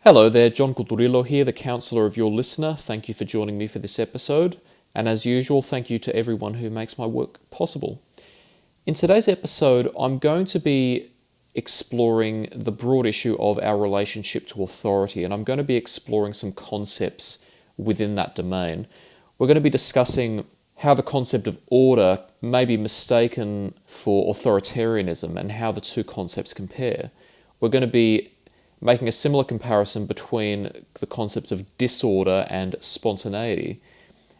Hello there, John Culturillo here, the counsellor of your listener. Thank you for joining me for this episode. And as usual, thank you to everyone who makes my work possible. In today's episode, I'm going to be exploring the broad issue of our relationship to authority, and I'm going to be exploring some concepts within that domain. We're going to be discussing how the concept of order may be mistaken for authoritarianism and how the two concepts compare. We're going to be making a similar comparison between the concepts of disorder and spontaneity.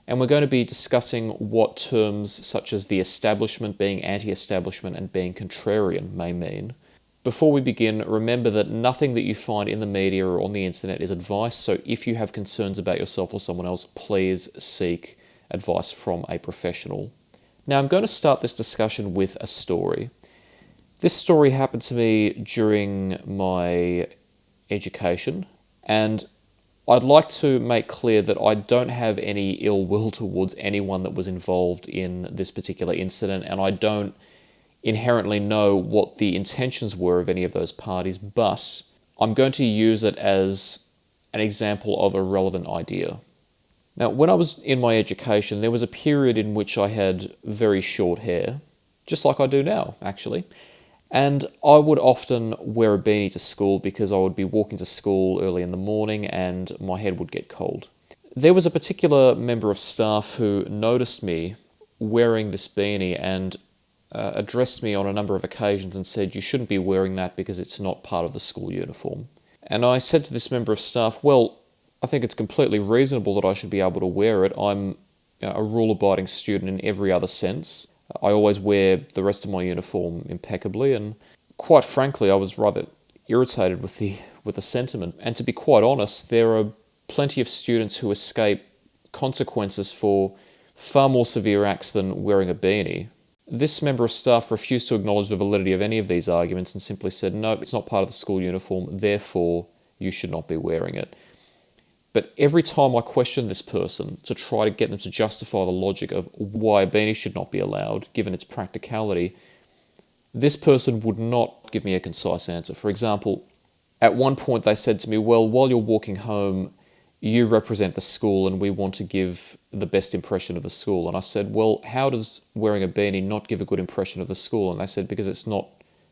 And we're going to be discussing what terms such as the establishment, being anti-establishment, and being contrarian may mean. Before we begin, remember that nothing that you find in the media or on the internet is advice, so if you have concerns about yourself or someone else, please seek advice from a professional. Now, I'm going to start this discussion with a story. This story happened to me during my education, and I'd like to make clear that I don't have any ill will towards anyone that was involved in this particular incident, and I don't inherently know what the intentions were of any of those parties, but I'm going to use it as an example of a relevant idea. Now, when I was in my education, there was a period in which I had very short hair, just like I do now, actually. And I would often wear a beanie to school because I would be walking to school early in the morning and my head would get cold. There was a particular member of staff who noticed me wearing this beanie and addressed me on a number of occasions and said, "You shouldn't be wearing that because it's not part of the school uniform." And I said to this member of staff, "Well, I think it's completely reasonable that I should be able to wear it. I'm a rule-abiding student in every other sense. I always wear the rest of my uniform impeccably," and quite frankly, I was rather irritated with the sentiment. And to be quite honest, there are plenty of students who escape consequences for far more severe acts than wearing a beanie. This member of staff refused to acknowledge the validity of any of these arguments and simply said, "No, it's not part of the school uniform, therefore you should not be wearing it." But every time I questioned this person to try to get them to justify the logic of why a beanie should not be allowed, given its practicality, this person would not give me a concise answer. For example, at one point they said to me, "Well, while you're walking home, you represent the school and we want to give the best impression of the school." And I said, "Well, how does wearing a beanie not give a good impression of the school?" And they said, "Because it's not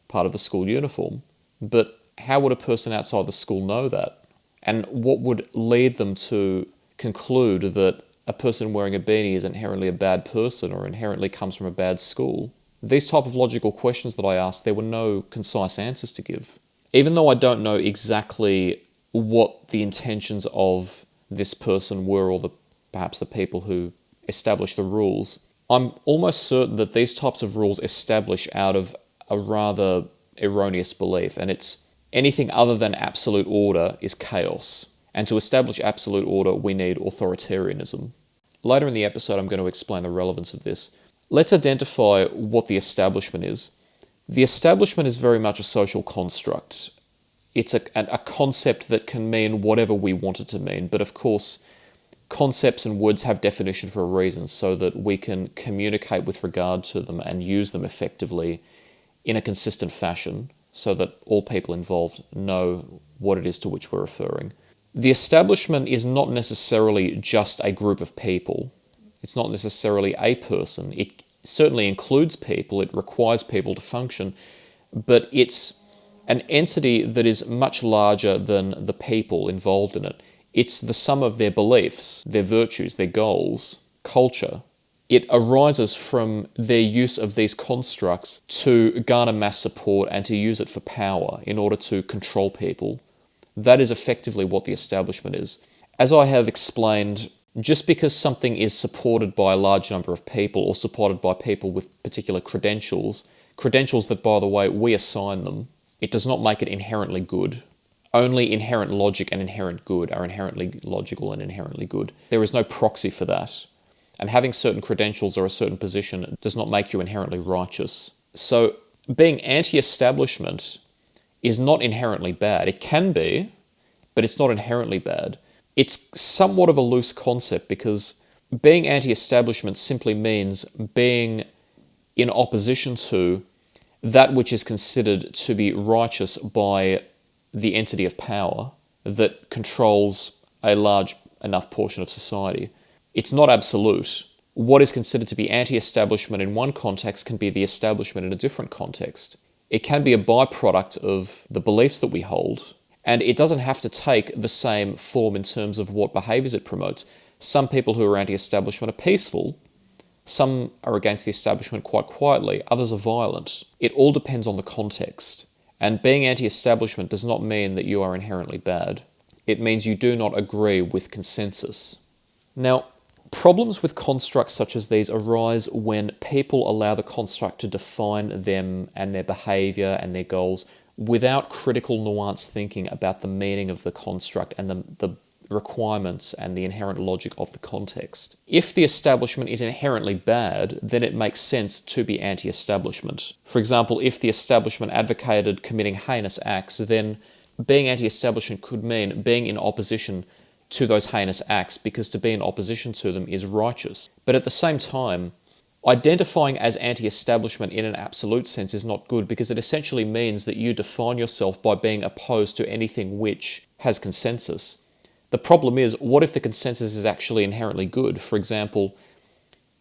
part of the school uniform." But how would a person outside the school know that? And what would lead them to conclude that a person wearing a beanie is inherently a bad person or inherently comes from a bad school? These type of logical questions that I asked, there were no concise answers to give. Even though I don't know exactly what the intentions of this person were or perhaps the people who established the rules, I'm almost certain that these types of rules establish out of a rather erroneous belief, and it's anything other than absolute order is chaos. And to establish absolute order, we need authoritarianism. Later in the episode, I'm going to explain the relevance of this. Let's identify what the establishment is. The establishment is very much a social construct. It's a concept that can mean whatever we want it to mean, but of course, concepts and words have definition for a reason so that we can communicate with regard to them and use them effectively in a consistent fashion, so that all people involved know what it is to which we're referring. The establishment is not necessarily just a group of people. It's not necessarily a person. It certainly includes people. It requires people to function. But it's an entity that is much larger than the people involved in it. It's the sum of their beliefs, their virtues, their goals, culture. It arises from their use of these constructs to garner mass support and to use it for power in order to control people. That is effectively what the establishment is. As I have explained, just because something is supported by a large number of people or supported by people with particular credentials that, by the way, we assign them, it does not make it inherently good. Only inherent logic and inherent good are inherently logical and inherently good. There is no proxy for that. And having certain credentials or a certain position does not make you inherently righteous. So being anti-establishment is not inherently bad. It can be, but it's not inherently bad. It's somewhat of a loose concept because being anti-establishment simply means being in opposition to that which is considered to be righteous by the entity of power. that controls a large enough portion of society. It's not absolute. What is considered to be anti-establishment in one context can be the establishment in a different context. It can be a byproduct of the beliefs that we hold, and it doesn't have to take the same form in terms of what behaviours it promotes. Some people who are anti-establishment are peaceful, some are against the establishment quite quietly, others are violent. It all depends on the context. And being anti-establishment does not mean that you are inherently bad. It means you do not agree with consensus. Now, problems with constructs such as these arise when people allow the construct to define them and their behaviour and their goals without critical nuanced thinking about the meaning of the construct and the requirements and the inherent logic of the context. If the establishment is inherently bad, then it makes sense to be anti-establishment. For example, if the establishment advocated committing heinous acts, then being anti-establishment could mean being in opposition to those heinous acts, because to be in opposition to them is righteous. But at the same time, identifying as anti-establishment in an absolute sense is not good, because it essentially means that you define yourself by being opposed to anything which has consensus. The problem is, what if the consensus is actually inherently good? For example,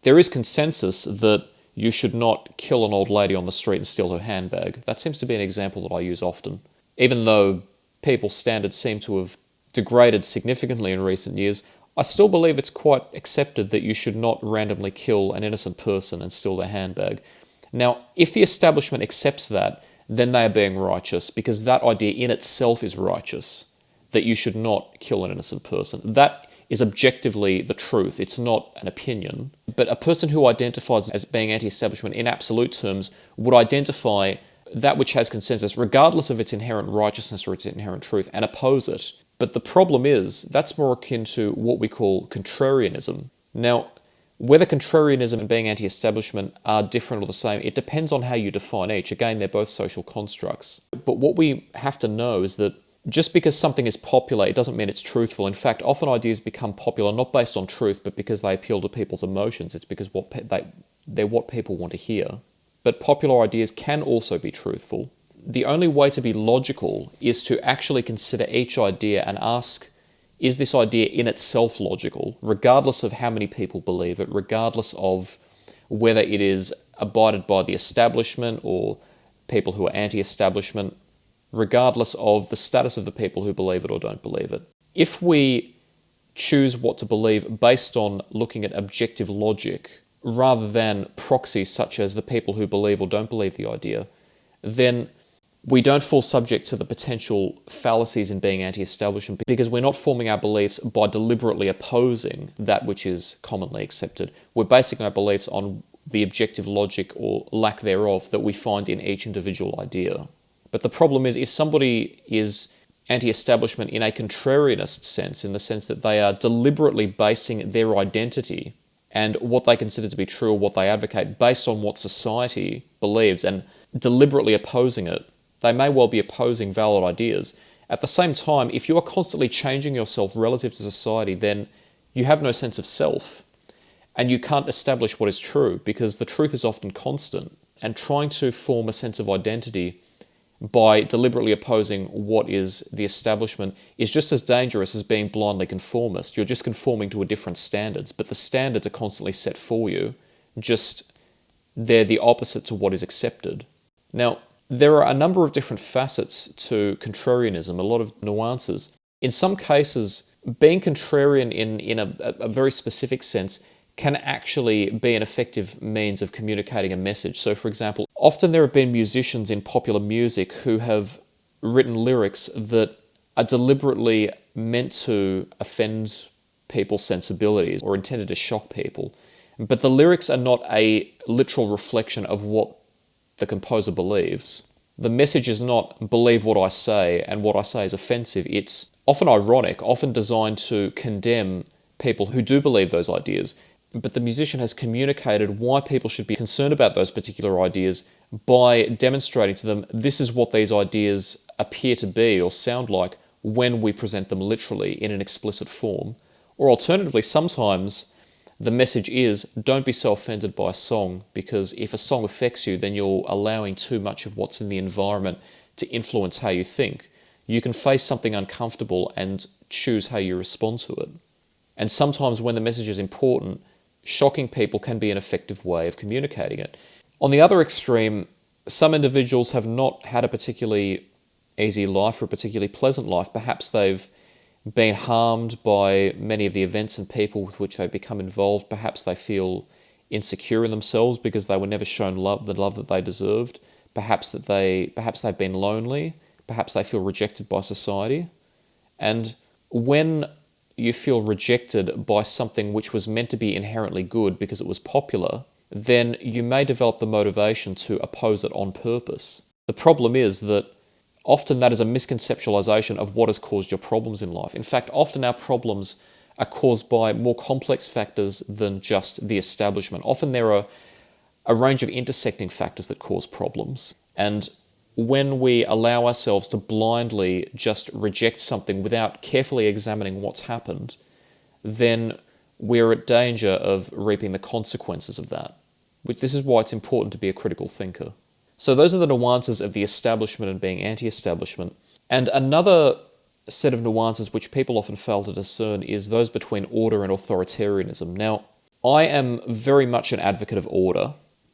there is consensus that you should not kill an old lady on the street and steal her handbag. That seems to be an example that I use often. Even though people's standards seem to have degraded significantly in recent years, I still believe it's quite accepted that you should not randomly kill an innocent person and steal their handbag. Now, if the establishment accepts that, then they are being righteous, because that idea in itself is righteous, that you should not kill an innocent person. That is objectively the truth. It's not an opinion. But a person who identifies as being anti-establishment in absolute terms would identify that which has consensus, regardless of its inherent righteousness or its inherent truth, and oppose it. But the problem is, that's more akin to what we call contrarianism. Now, whether contrarianism and being anti-establishment are different or the same, it depends on how you define each. Again, they're both social constructs. But what we have to know is that just because something is popular, it doesn't mean it's truthful. In fact, often ideas become popular not based on truth, but because they appeal to people's emotions. It's because they're what people want to hear. But popular ideas can also be truthful. The only way to be logical is to actually consider each idea and ask, is this idea in itself logical, regardless of how many people believe it, regardless of whether it is abided by the establishment or people who are anti-establishment, regardless of the status of the people who believe it or don't believe it. If we choose what to believe based on looking at objective logic, rather than proxies such as the people who believe or don't believe the idea, then we don't fall subject to the potential fallacies in being anti-establishment, because we're not forming our beliefs by deliberately opposing that which is commonly accepted. We're basing our beliefs on the objective logic or lack thereof that we find in each individual idea. But the problem is, if somebody is anti-establishment in a contrarianist sense, in the sense that they are deliberately basing their identity and what they consider to be true or what they advocate based on what society believes and deliberately opposing it, they may well be opposing valid ideas. At the same time, if you are constantly changing yourself relative to society, then you have no sense of self, and you can't establish what is true, because the truth is often constant, and trying to form a sense of identity by deliberately opposing what is the establishment is just as dangerous as being blindly conformist. You're just conforming to a different standards, but the standards are constantly set for you, just they're the opposite to what is accepted. Now, there are a number of different facets to contrarianism, a lot of nuances. In some cases, being contrarian in a very specific sense can actually be an effective means of communicating a message. So, for example, often there have been musicians in popular music who have written lyrics that are deliberately meant to offend people's sensibilities or intended to shock people. But the lyrics are not a literal reflection of what the composer believes. The message is not believe what I say and what I say is offensive. It's often ironic, often designed to condemn people who do believe those ideas. But the musician has communicated why people should be concerned about those particular ideas by demonstrating to them this is what these ideas appear to be or sound like when we present them literally in an explicit form. Or alternatively, sometimes the message is don't be so offended by a song, because if a song affects you, then you're allowing too much of what's in the environment to influence how you think. you can face something uncomfortable and choose how you respond to it. And sometimes when the message is important, shocking people can be an effective way of communicating it. On the other extreme, some individuals have not had a particularly easy life or a particularly pleasant life. Perhaps they've been harmed by many of the events and people with which they've become involved. Perhaps they feel insecure in themselves because they were never shown the love that they deserved. Perhaps they've been lonely. Perhaps they feel rejected by society. And when you feel rejected by something which was meant to be inherently good because it was popular, then you may develop the motivation to oppose it on purpose. The problem is that often that is a misconceptualization of what has caused your problems in life. In fact, often our problems are caused by more complex factors than just the establishment. Often there are a range of intersecting factors that cause problems. And when we allow ourselves to blindly just reject something without carefully examining what's happened, then we're at danger of reaping the consequences of that. This is why it's important to be a critical thinker. So those are the nuances of the establishment and being anti-establishment. And another set of nuances which people often fail to discern is those between order and authoritarianism. Now, I am very much an advocate of order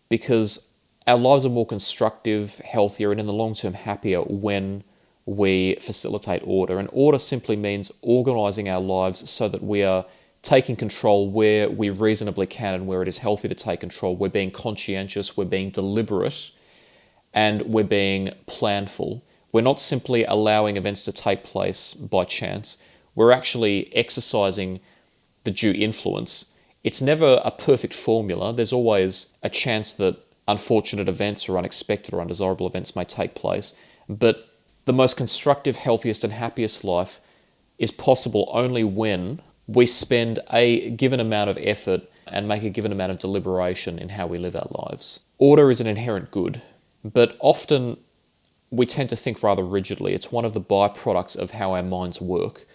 because our lives are more constructive, healthier, and in the long term happier when we facilitate order. And order simply means organising our lives so that we are taking control where we reasonably can and where it is healthy to take control. We're being conscientious, we're being deliberate, and we're being planful. We're not simply allowing events to take place by chance. We're actually exercising the due influence. It's never a perfect formula. There's always a chance that unfortunate events or unexpected or undesirable events may take place. But the most constructive, healthiest, and happiest life is possible only when we spend a given amount of effort and make a given amount of deliberation in how we live our lives. Order is an inherent good, but often we tend to think rather rigidly. It's one of the byproducts of how our minds work.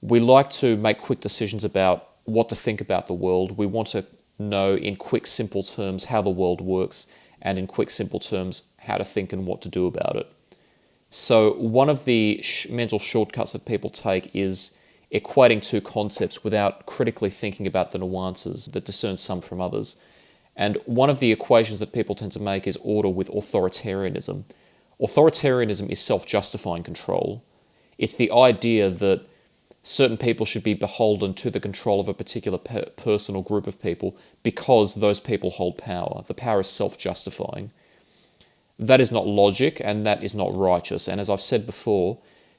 We like to make quick decisions about what to think about the world. We want to know in quick, simple terms how the world works, and in quick, simple terms how to think and what to do about it. So one of the mental shortcuts that people take is equating two concepts without critically thinking about the nuances that discern some from others. And one of the equations that people tend to make is order with authoritarianism. Authoritarianism is self-justifying control. It's the idea that certain people should be beholden to the control of a particular person or group of people because those people hold power. The power is self-justifying. That is not logic and that is not righteous. And as I've said before,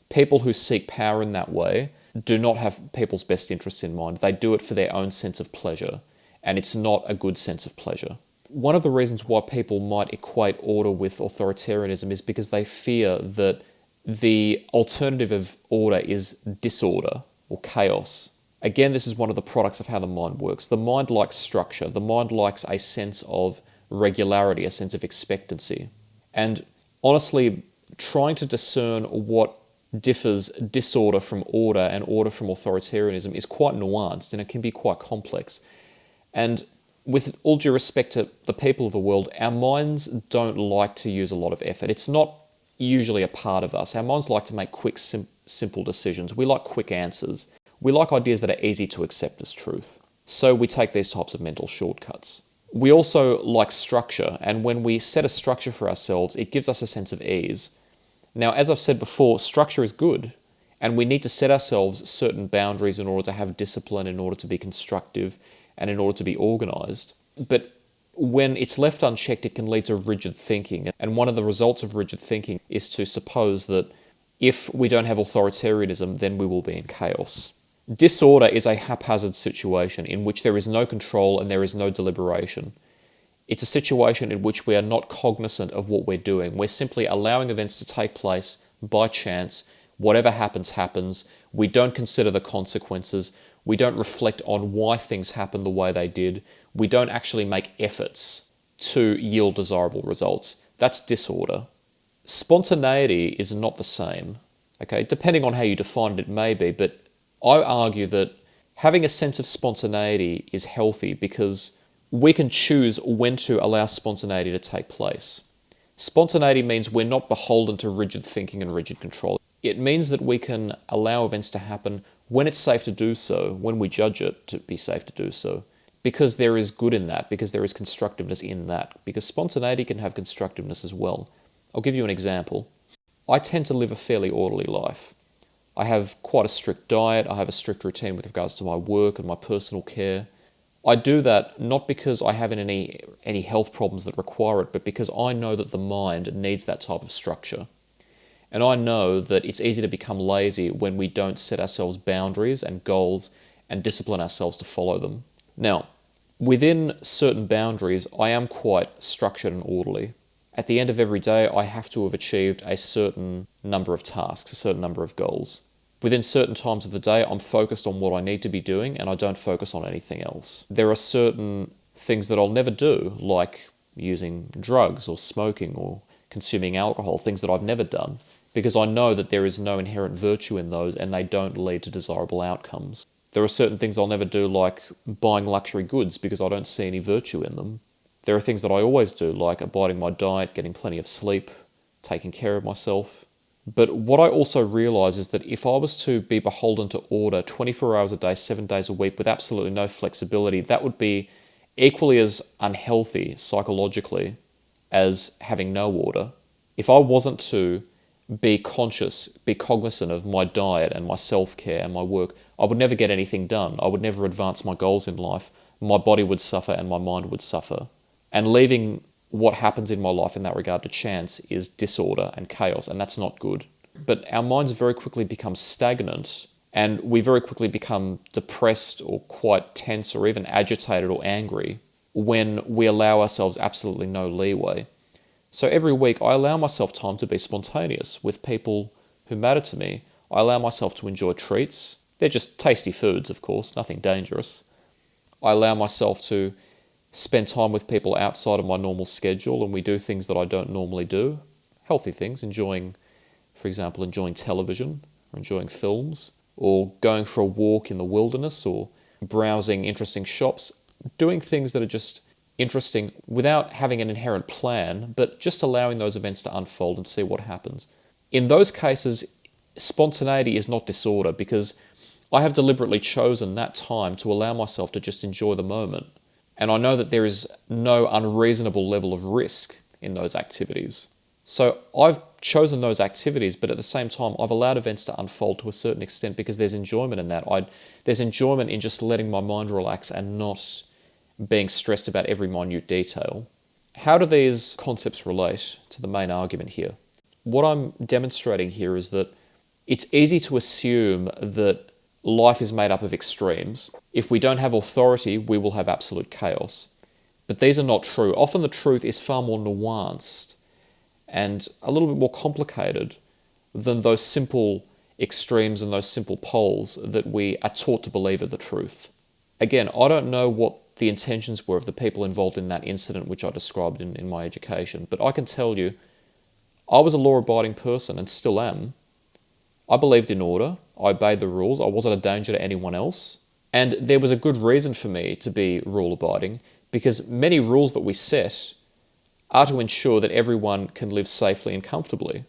people who seek power in that way do not have people's best interests in mind. They do it for their own sense of pleasure, and it's not a good sense of pleasure. One of the reasons why people might equate order with authoritarianism is because they fear that the alternative of order is disorder or chaos. Again, this is one of the products of how the mind works. The mind likes structure. The mind likes a sense of regularity, a sense of expectancy. And honestly, trying to discern what differs disorder from order and order from authoritarianism is quite nuanced, and it can be quite complex. And with all due respect to the people of the world, our minds don't like to use a lot of effort. It's not usually a part of us. Our minds like to make quick, simple decisions. We like quick answers. We like ideas that are easy to accept as truth. So we take these types of mental shortcuts. We also like structure, and when we set a structure for ourselves, it gives us a sense of ease. Now, as I've said before, structure is good, and we need to set ourselves certain boundaries in order to have discipline, in order to be constructive, and in order to be organised. But when it's left unchecked, it can lead to rigid thinking. And one of the results of rigid thinking is to suppose that if we don't have authoritarianism, then we will be in chaos. Disorder is a haphazard situation in which there is no control and there is no deliberation. It's a situation in which we are not cognizant of what we're doing. We're simply allowing events to take place by chance. Whatever happens, happens. We don't consider the consequences. We don't reflect on why things happened the way they did. We don't actually make efforts to yield desirable results. That's disorder. Spontaneity is not the same. Okay, depending on how you define it, it may be, but I argue that having a sense of spontaneity is healthy because we can choose when to allow spontaneity to take place. Spontaneity means we're not beholden to rigid thinking and rigid control. It means that we can allow events to happen when it's safe to do so, when we judge it to be safe to do so, because there is good in that, because there is constructiveness in that, because spontaneity can have constructiveness as well. I'll give you an example. I tend to live a fairly orderly life. I have quite a strict diet, I have a strict routine with regards to my work and my personal care. I do that not because I have any health problems that require it, but because I know that the mind needs that type of structure. And I know that it's easy to become lazy when we don't set ourselves boundaries and goals and discipline ourselves to follow them. Now, within certain boundaries, I am quite structured and orderly. At the end of every day, I have to have achieved a certain number of tasks, a certain number of goals. Within certain times of the day, I'm focused on what I need to be doing and I don't focus on anything else. There are certain things that I'll never do, like using drugs or smoking or consuming alcohol, things that I've never done, because I know that there is no inherent virtue in those and they don't lead to desirable outcomes. There are certain things I'll never do, like buying luxury goods, because I don't see any virtue in them. There are things that I always do, like abiding my diet, getting plenty of sleep, taking care of myself. But what I also realise is that if I was to be beholden to order 24 hours a day, 7 days a week with absolutely no flexibility, that would be equally as unhealthy psychologically as having no order. If I wasn't to be conscious, be cognizant of my diet and my self-care and my work, I would never get anything done. I would never advance my goals in life. My body would suffer and my mind would suffer. And leaving what happens in my life in that regard to chance is disorder and chaos, and that's not good. But our minds very quickly become stagnant, and we very quickly become depressed or quite tense or even agitated or angry when we allow ourselves absolutely no leeway. So every week I allow myself time to be spontaneous with people who matter to me. I allow myself to enjoy treats. They're just tasty foods, of course, nothing dangerous. I allow myself to spend time with people outside of my normal schedule, and we do things that I don't normally do. Healthy things, for example, enjoying television or enjoying films, or going for a walk in the wilderness, or browsing interesting shops, doing things that are just interesting without having an inherent plan, but just allowing those events to unfold and see what happens. In those cases, spontaneity is not disorder, because I have deliberately chosen that time to allow myself to just enjoy the moment. And I know that there is no unreasonable level of risk in those activities. So I've chosen those activities, but at the same time, I've allowed events to unfold to a certain extent because there's enjoyment in that. There's enjoyment in just letting my mind relax and not being stressed about every minute detail. How do these concepts relate to the main argument here? What I'm demonstrating here is that it's easy to assume that life is made up of extremes. If we don't have authority, we will have absolute chaos. But these are not true. Often the truth is far more nuanced and a little bit more complicated than those simple extremes and those simple poles that we are taught to believe are the truth. Again, I don't know what the intentions were of the people involved in that incident which I described in my education, but I can tell you, I was a law-abiding person and still am. I believed in order, I obeyed the rules, I wasn't a danger to anyone else, and there was a good reason for me to be rule-abiding, because many rules that we set are to ensure that everyone can live safely and comfortably.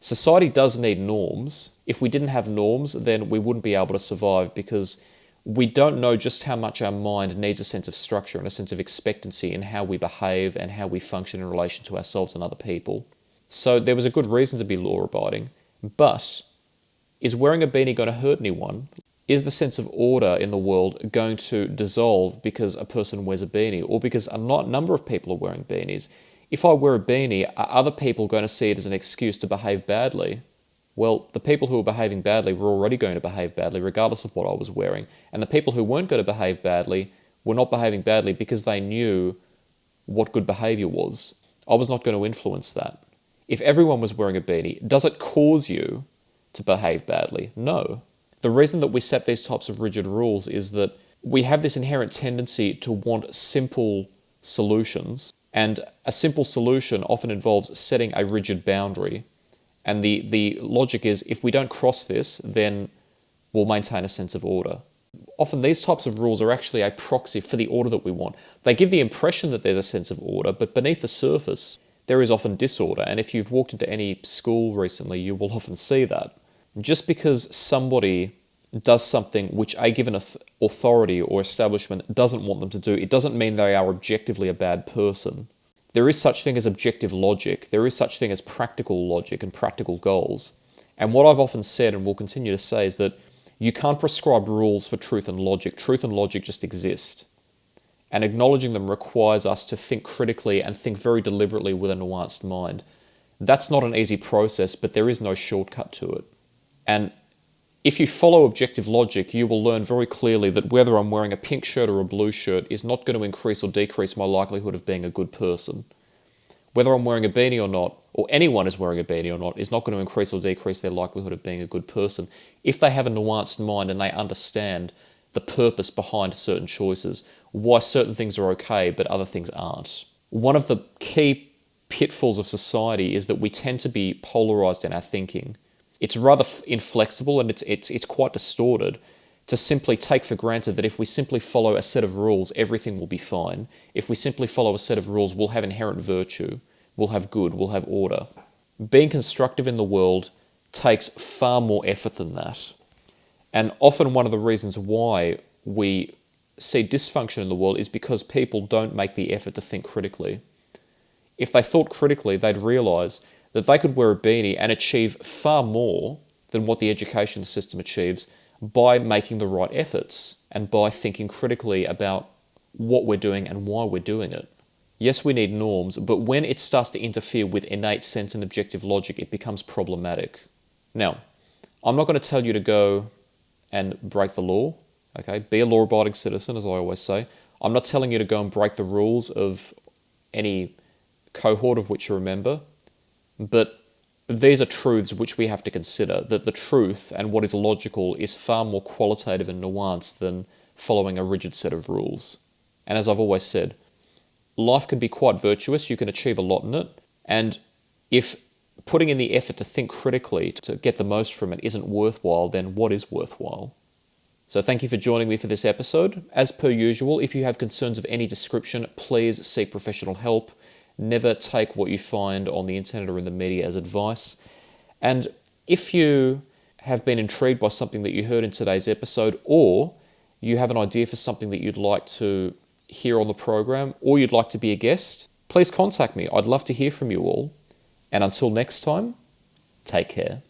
Society does need norms. If we didn't have norms, then we wouldn't be able to survive, because we don't know just how much our mind needs a sense of structure and a sense of expectancy in how we behave and how we function in relation to ourselves and other people. So there was a good reason to be law-abiding, but is wearing a beanie going to hurt anyone? Is the sense of order in the world going to dissolve because a person wears a beanie, or because a number of people are wearing beanies? If I wear a beanie, are other people going to see it as an excuse to behave badly? Well, the people who were behaving badly were already going to behave badly regardless of what I was wearing. And the people who weren't going to behave badly were not behaving badly because they knew what good behaviour was. I was not going to influence that. If everyone was wearing a beanie, does it cause you to behave badly? No. The reason that we set these types of rigid rules is that we have this inherent tendency to want simple solutions, and a simple solution often involves setting a rigid boundary. And the logic is, if we don't cross this, then we'll maintain a sense of order. Often these types of rules are actually a proxy for the order that we want. They give the impression that there's a sense of order, but beneath the surface, there is often disorder. And if you've walked into any school recently, you will often see that. Just because somebody does something which a given authority or establishment doesn't want them to do, it doesn't mean they are objectively a bad person. There is such thing as objective logic. There is such thing as practical logic and practical goals. And what I've often said and will continue to say is that you can't prescribe rules for truth and logic. Truth and logic just exist. And acknowledging them requires us to think critically and think very deliberately with a nuanced mind. That's not an easy process, but there is no shortcut to it. And if you follow objective logic, you will learn very clearly that whether I'm wearing a pink shirt or a blue shirt is not going to increase or decrease my likelihood of being a good person. Whether I'm wearing a beanie or not, or anyone is wearing a beanie or not, is not going to increase or decrease their likelihood of being a good person if they have a nuanced mind and they understand the purpose behind certain choices, why certain things are okay but other things aren't. One of the key pitfalls of society is that we tend to be polarized in our thinking. It's rather inflexible and it's quite distorted to simply take for granted that if we simply follow a set of rules, everything will be fine. If we simply follow a set of rules, we'll have inherent virtue, we'll have good, we'll have order. Being constructive in the world takes far more effort than that. And often one of the reasons why we see dysfunction in the world is because people don't make the effort to think critically. If they thought critically, they'd realise that they could wear a beanie and achieve far more than what the education system achieves by making the right efforts and by thinking critically about what we're doing and why we're doing it. Yes, we need norms, but when it starts to interfere with innate sense and objective logic, it becomes problematic. Now, I'm not going to tell you to go and break the law, okay? Be a law-abiding citizen, as I always say. I'm not telling you to go and break the rules of any cohort of which you're a member. But these are truths which we have to consider, that the truth and what is logical is far more qualitative and nuanced than following a rigid set of rules. And as I've always said, life can be quite virtuous, you can achieve a lot in it, and if putting in the effort to think critically to get the most from it isn't worthwhile, then what is worthwhile? So thank you for joining me for this episode. As per usual, if you have concerns of any description, please seek professional help. Never take what you find on the internet or in the media as advice. And if you have been intrigued by something that you heard in today's episode, or you have an idea for something that you'd like to hear on the program, or you'd like to be a guest, please contact me. I'd love to hear from you all. And until next time, take care.